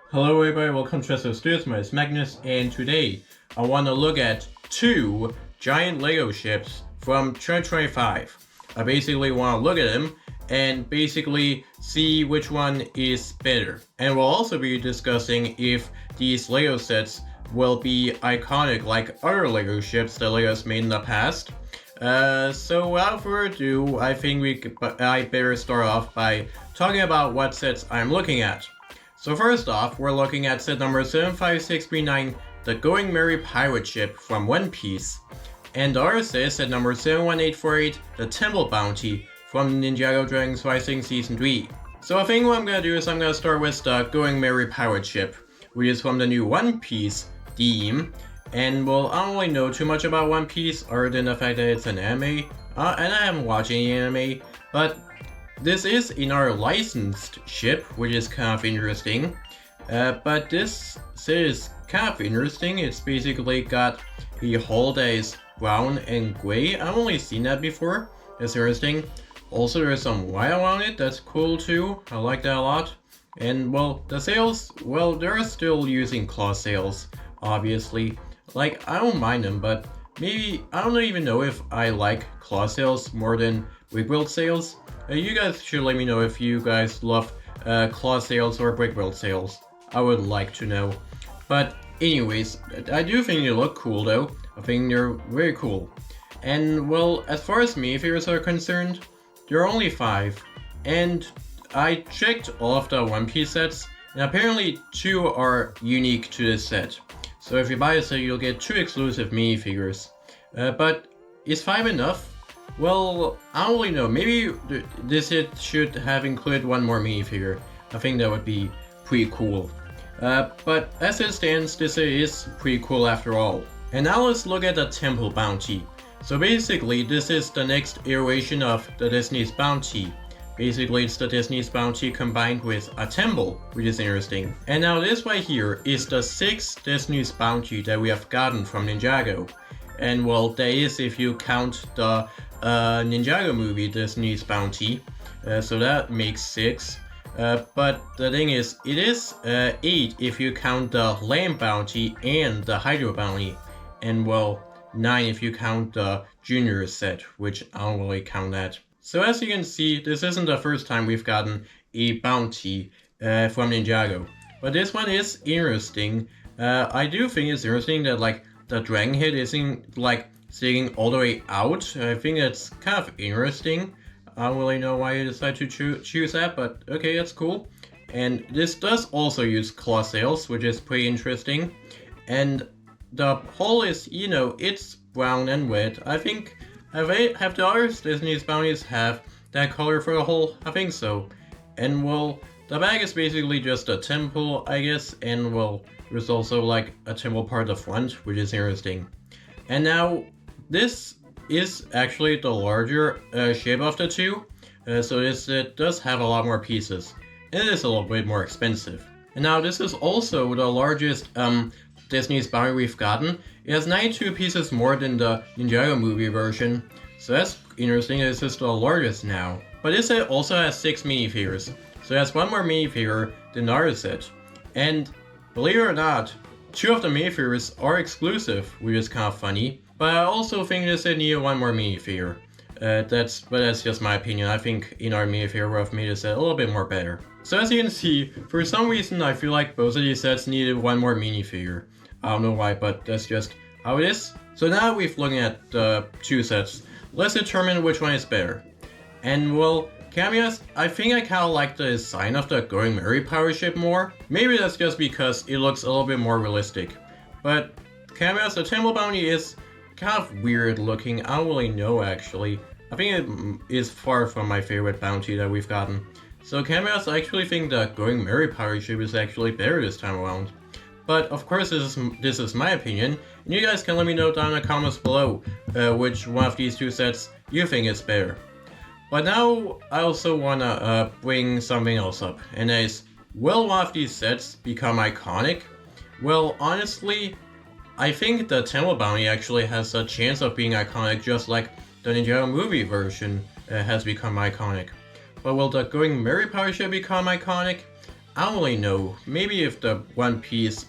Hello everybody, welcome to Chess Studios. My name is Magnus, and today I want to look at two giant Lego ships from 2025. I basically want to look at them and basically see which one is better. And we'll also be discussing if these Lego sets will be iconic like other Lego ships that Lego's made in the past. So without further ado, I think I better start off by talking about what sets I'm looking at. So first off, we're looking at set number 75639, the Going Merry Pirate Ship from One Piece. And the other set is set number 71848, the Temple Bounty from Ninjago Dragons Rising Season 3. So I think what I'm gonna do is I'm gonna start with the Going Merry Pirate Ship, which is from the new One Piece theme. And well, I don't really know too much about One Piece other than the fact that it's an anime. And I haven't watched any anime, but this is another licensed ship, which is kind of interesting. But this is kind of interesting. It's basically got a hull that is brown and gray. I've only seen that before. That's interesting. Also, there's some white on it. That's cool too. I like that a lot. And well, the sails, well, they're still using claw sails, obviously. Like, I don't mind them, but maybe, I don't even know if I like claw sails more than wig-wheeled sails. You guys should let me know if you guys love claw sails or brick-built sails. I would like to know. But anyways, I do think they look cool though. I think they're very cool. And well, as far as minifigures are concerned, there are only 5. And I checked all of the One Piece sets, and apparently 2 are unique to this set. So if you buy a set, you'll get 2 exclusive minifigures. But is 5 enough? Well, I don't really know. Maybe this set should have included 1 more minifigure. I think that would be pretty cool. But as it stands, this set is pretty cool after all. And now let's look at the Temple Bounty. So basically, this is the next iteration of the Disney's Bounty. Basically, it's the Disney's Bounty combined with a temple, which is interesting. And now this right here is the 6th Disney's Bounty that we have gotten from Ninjago. And well, that is if you count the Ninjago movie, Disney's Bounty, so that makes 6. But the thing is, it is 8 if you count the Lamb Bounty and the Hydro Bounty, and well, 9 if you count the Junior set, which I don't really count that. So as you can see, this isn't the first time we've gotten a bounty from Ninjago, but this one is interesting. I do think it's interesting that like the dragon head isn't like sticking all the way out. I think it's kind of interesting. I don't really know why you decided to choose that, but okay, that's cool. And this does also use claw sails, which is pretty interesting. And the hull is, you know, it's brown and red. I think, have the other Disney's bounties have that color for the hull? I think so. And well, the bag is basically just a temple, I guess, and well, there's also like a temple part at the front, which is interesting. And now, this is actually the larger shape of the two, so it does have a lot more pieces. It is a little bit more expensive. And now this is also the largest Disney's bounty we've gotten. It has 92 pieces more than the Ninjago movie version, so that's interesting. This is the largest now. But this set also has 6 minifigures, so it has 1 more minifigure than the other set. And believe it or not, 2 of the minifigures are exclusive, which is kind of funny. But I also think this set needed 1 more minifigure. But that's just my opinion. I think another minifigure would have made this set a little bit more better. So as you can see, for some reason I feel like both of these sets needed 1 more minifigure. I don't know why, but that's just how it is. So now we've looked at the 2 sets. Let's determine which one is better. And well, cameos, I think I kind of like the design of the Going Merry Pirate Ship more. Maybe that's just because it looks a little bit more realistic. But cameos, the Temple Bounty is kind of weird looking. I don't really know actually. I think it is far from my favorite bounty that we've gotten. So cameos, I actually think the Going Merry Pirate Ship is actually better this time around. But of course, this is my opinion, and you guys can let me know down in the comments below which one of these 2 sets you think is better. But now I also wanna bring something else up, and that is, will one of these sets become iconic? Well, honestly, I think the Temple Bounty actually has a chance of being iconic, just like the Ninjago movie version has become iconic. But will the Going Merry Pirate Ship become iconic? I only know. Maybe if the One Piece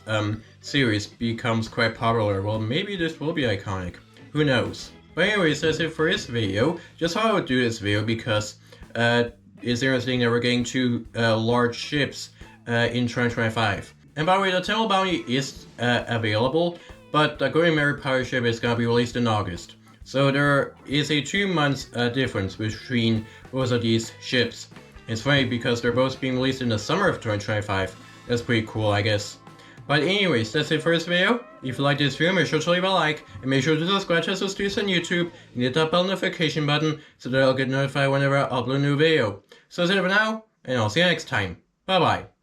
series becomes quite popular, well, maybe this will be iconic. Who knows? But anyways, that's it for this video. Just thought I would do this video because it's interesting that we're getting two large ships in 2025. And by the way, the Temple Bounty is available, but the Golden Mary Pirate ship is gonna be released in August. So there is a 2 months difference between both of these ships. It's funny because they're both being released in the summer of 2025. That's pretty cool, I guess. But anyways, that's it for this video. If you like this video, make sure to leave a like, and make sure to subscribe to us on YouTube, and hit that bell notification button so that I'll get notified whenever I upload a new video. So that's it for now, and I'll see you next time. Bye bye.